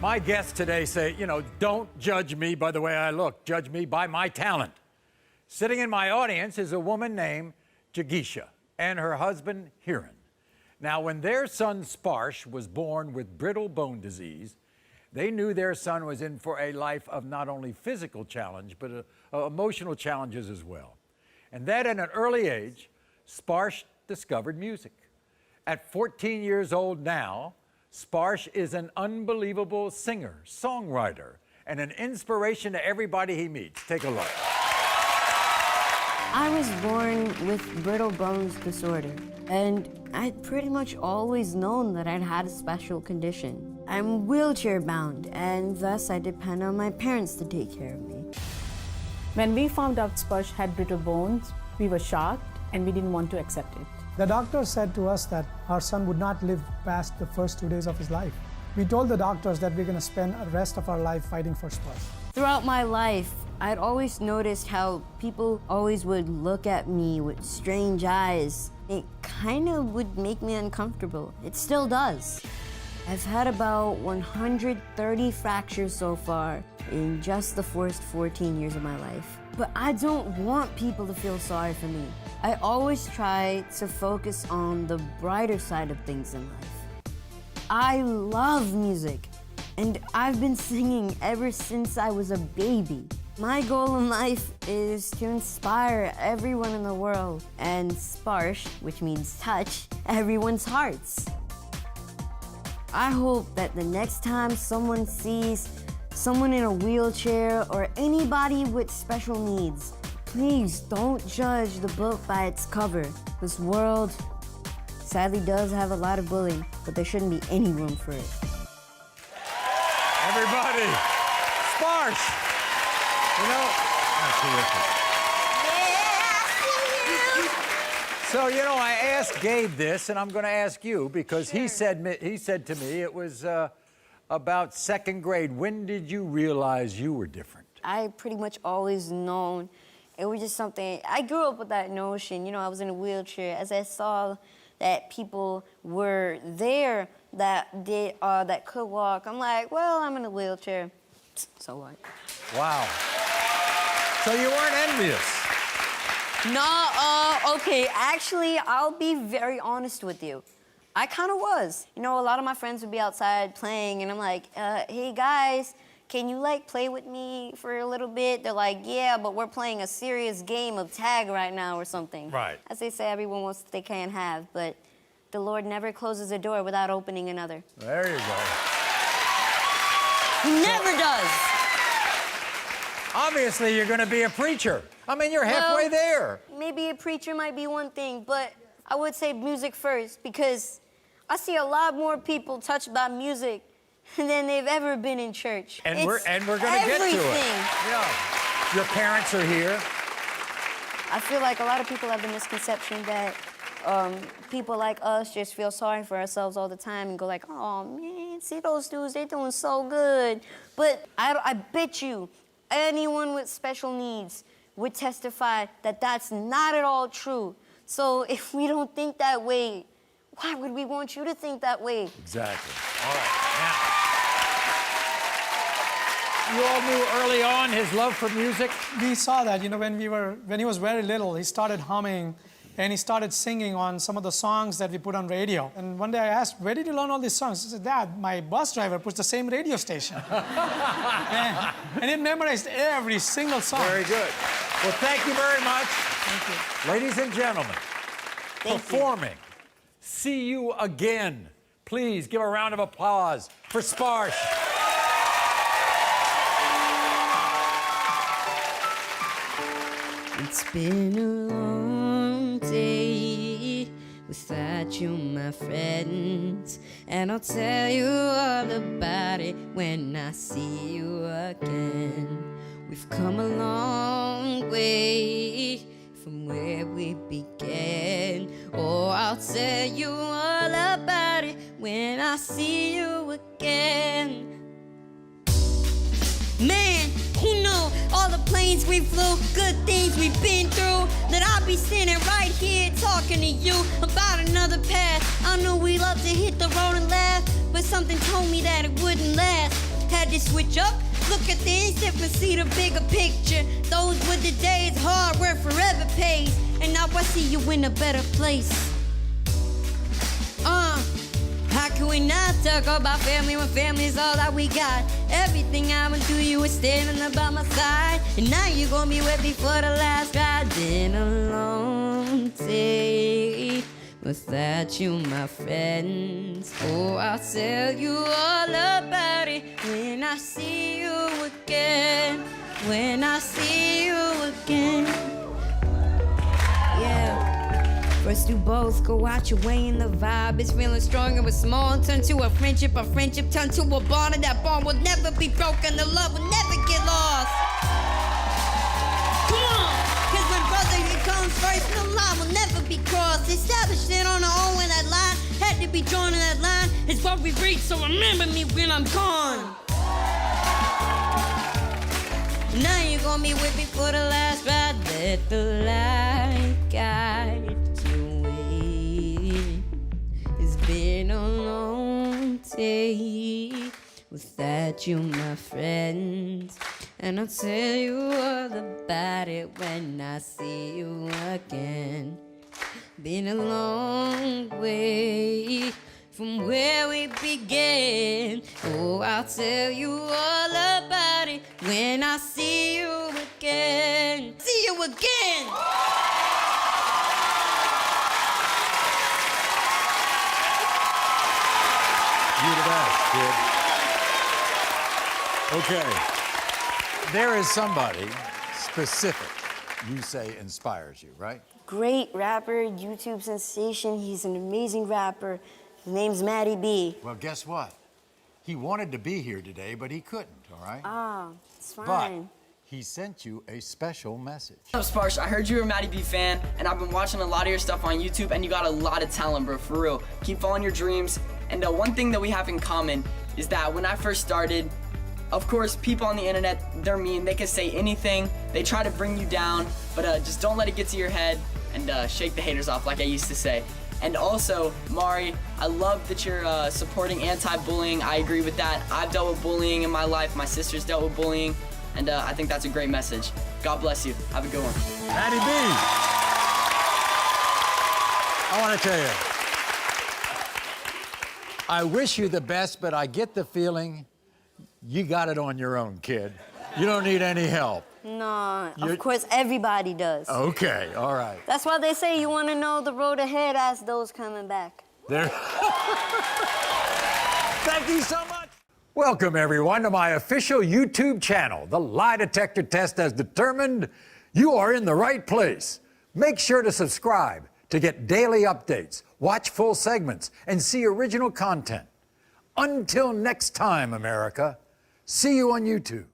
My guests today say, you know, don't judge me by the way I look. Judge me by my talent. Sitting in my audience is a woman named Jigisha and her husband, Hiran. Now, when their son, Sparsh, was born with brittle bone disease, they knew their son was in for a life of not only physical challenge, but emotional challenges as well. And that at an early age, Sparsh discovered music. At 14 years old now, Sparsh is an unbelievable singer, songwriter, and an inspiration to everybody he meets. Take a look. I was born with brittle bones disorder, and I'd pretty much always known that I'd had a special condition. I'm wheelchair bound, and thus I depend on my parents to take care of me. When we found out Sparsh had brittle bones, we were shocked and we didn't want to accept it. The doctor said to us that our son would not live past the first 2 days of his life. We told the doctors that we're going to spend the rest of our life fighting for Sparsh. Throughout my life, I'd always noticed how people always would look at me with strange eyes. It kind of would make me uncomfortable. It still does. I've had about 130 fractures so far in just the first 14 years of my life. But I don't want people to feel sorry for me. I always try to focus on the brighter side of things in life. I love music, and I've been singing ever since I was a baby. My goal in life is to inspire everyone in the world and sparsh, which means touch, everyone's hearts. I hope that the next time someone sees someone in a wheelchair or anybody with special needs, please don't judge the book by its cover. This world sadly does have a lot of bullying, but there shouldn't be any room for it. Everybody, Sparsh! You know, that's terrific. So, you know, I asked Gabe this, and I'm going to ask you, because he said to me it was about second grade. When did you realize you were different? I pretty much always known. It was just something, I grew up with that notion. You know, I was in a wheelchair. As I saw that people were there that could walk, I'm like, well, I'm in a wheelchair. So what? Wow. So you weren't envious? No, okay, actually, I'll be very honest with you. I kind of was. You know, a lot of my friends would be outside playing, and I'm like, hey, guys, can you, like, play with me for a little bit? They're like, yeah, but we're playing a serious game of tag right now or something. Right. As they say, everyone wants what they can have, but the Lord never closes a door without opening another. There you go. He never does. Obviously, you're going to be a preacher. I mean, you're halfway there. Maybe a preacher might be one thing, but I would say music first, because I see a lot more people touched by music than they've ever been in church. And we're going to get to it. Yeah. Your parents are here. I feel like a lot of people have the misconception that people like us just feel sorry for ourselves all the time and go like, oh man, see those dudes, they're doing so good. But I bet you anyone with special needs would testify that that's not at all true. So if we don't think that way, why would we want you to think that way? Exactly. All right. Now, you all knew early on his love for music? We saw that, you know, when he was very little, he started humming and he started singing on some of the songs that we put on radio. And one day I asked, where did you learn all these songs? He said, Dad, my bus driver puts the same radio station. and he memorized every single song. Very good. Well, thank you very much. Thank you. Ladies and gentlemen, performing See You Again. Please give a round of applause for Sparsh. It's been a long day without you, my friends, and I'll tell you all about it when I see you again. We've come a long way from where we began. Oh, I'll tell you all about it when I see you again. Man, who knew all the planes we flew, good things we've been through, that I'd be sitting right here talking to you about another path. I knew we loved to hit the road and laugh, but something told me that it wouldn't last. to switch up. Look at the instant and see the bigger picture. Those were the days, hard work forever pays. And now I see you in a better place. How can we not talk about family when family's all that we got? Everything I went through, you were standing by my side. And now you're gonna be with me for the last ride. Been a long day without you, my friends. Oh, I'll tell you all about it when I see you again. When I see you again. Yeah. First you both go out your way in the vibe. It's feeling stronger but small. Turn to a friendship turn to a bond. And that bond will never be broken. The love will never get lost. Come on! Cause when brother he comes first, no line will never be crossed. Established it on our own when that line had to be drawn in that line. It's what we reach, so remember me when I'm gone. Now you're gonna be with me for the last ride. Let the light guide your way. It's been a long day without you, my friends. And I'll tell you all about it when I see you again. Been a long way from where we began. Oh, I'll tell you all about it when I see you again. See you again! You're the best, kid. Okay. There is somebody specific you say inspires you, right? Great rapper, YouTube sensation. He's an amazing rapper. His name's Matty B. Well, guess what? He wanted to be here today, but he couldn't, all right? Oh, it's fine. But he sent you a special message. What's up, Sparsh? I heard you were a Matty B fan, and I've been watching a lot of your stuff on YouTube, and you got a lot of talent, bro, for real. Keep following your dreams. And one thing that we have in common is that when I first started, of course, people on the internet, they're mean. They can say anything. They try to bring you down, but just don't let it get to your head and shake the haters off, like I used to say. And also, Mari, I love that you're supporting anti-bullying. I agree with that. I've dealt with bullying in my life. My sister's dealt with bullying. And I think that's a great message. God bless you. Have a good one. Matty B. I want to tell you, I wish you the best, but I get the feeling you got it on your own, kid. You don't need any help. No, of course everybody does. Okay, all right. That's why they say you want to know the road ahead, ask those coming back. There. Thank you so much. Welcome, everyone, to my official YouTube channel. The lie detector test has determined you are in the right place. Make sure to subscribe to get daily updates, watch full segments, and see original content. Until next time, America, see you on YouTube.